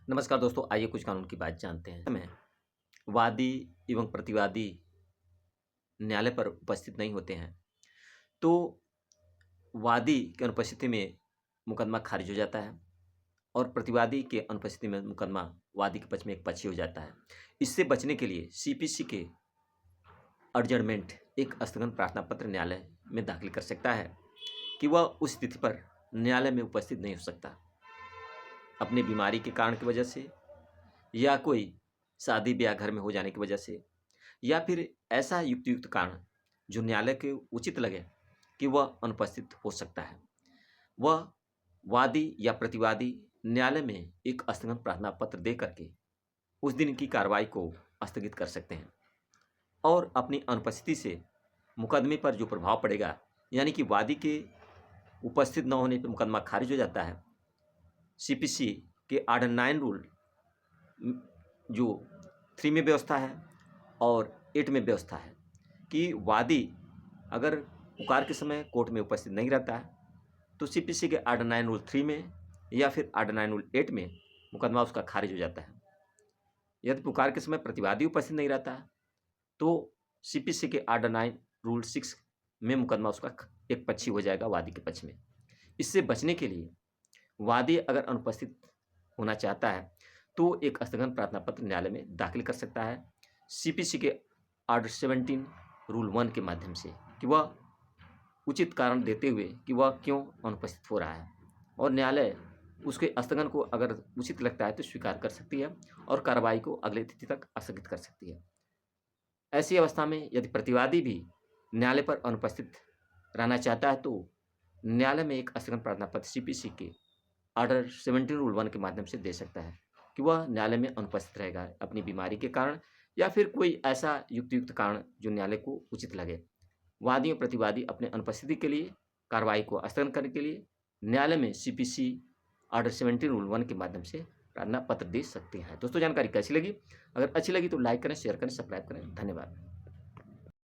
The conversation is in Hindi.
नमस्कार दोस्तों, आइए कुछ कानून की बात जानते हैं। में वादी एवं प्रतिवादी न्यायालय पर उपस्थित नहीं होते हैं, तो वादी की अनुपस्थिति में मुकदमा खारिज हो जाता है और प्रतिवादी के अनुपस्थिति में मुकदमा वादी के पक्ष में एक पक्षी हो जाता है। इससे बचने के लिए सीपीसी के एडजर्नमेंट एक स्थगन प्रार्थना पत्र न्यायालय में दाखिल कर सकता है कि वह उस तिथि पर न्यायालय में उपस्थित नहीं हो सकता, अपनी बीमारी के कारण की वजह से या कोई शादी ब्याह घर में हो जाने की वजह से या फिर ऐसा युक्त कारण जो न्यायालय के उचित लगे कि वह अनुपस्थित हो सकता है। वह वादी या प्रतिवादी न्यायालय में एक स्थगन प्रार्थना पत्र दे करके उस दिन की कार्रवाई को स्थगित कर सकते हैं और अपनी अनुपस्थिति से मुकदमे पर जो प्रभाव पड़ेगा, यानी कि वादी के उपस्थित न होने पर मुकदमा खारिज हो जाता है। सीपीसी के आर्डर 9 रूल जो 3 में व्यवस्था है और 8 में व्यवस्था है कि वादी अगर पुकार के समय कोर्ट में उपस्थित नहीं रहता है, तो सीपीसी के आर्डर 9 रूल 3 में या फिर आर्डर 9 रूल 8 में मुकदमा उसका खारिज हो जाता है। यदि पुकार के समय प्रतिवादी उपस्थित नहीं रहता है, तो सीपीसी के आर्डर 9 रूल 6 में मुकदमा उसका एक पक्षी हो जाएगा वादी के पक्ष में। इससे बचने के लिए वादी अगर अनुपस्थित होना चाहता है, तो एक स्थगन प्रार्थना पत्र न्यायालय में दाखिल कर सकता है सीपीसी के आर्डर 17 रूल 1 के माध्यम से कि वह उचित कारण देते हुए कि वह क्यों अनुपस्थित हो रहा है, और न्यायालय उसके स्थगन को अगर उचित लगता है तो स्वीकार कर सकती है और कार्रवाई को अगले तिथि तक स्थगित कर सकती है। ऐसी अवस्था में यदि प्रतिवादी भी न्यायालय पर अनुपस्थित रहना चाहता है, तो न्यायालय में एक स्थगन प्रार्थना पत्र सीपीसी के आर्डर 17 रूल 1 के माध्यम से दे सकता है कि वह न्यायालय में अनुपस्थित रहेगा अपनी बीमारी के कारण या फिर कोई ऐसा युक्त कारण जो न्यायालय को उचित लगे। वादी और प्रतिवादी अपने अनुपस्थिति के लिए कार्रवाई को स्थगन करने के लिए न्यायालय में सीपीसी आर्डर 17 रूल 1 के माध्यम से प्रार्थना पत्र दे सकते हैं। दोस्तों, जानकारी कैसी लगी? अगर अच्छी लगी तो लाइक करें, शेयर करें, सब्सक्राइब करें। धन्यवाद।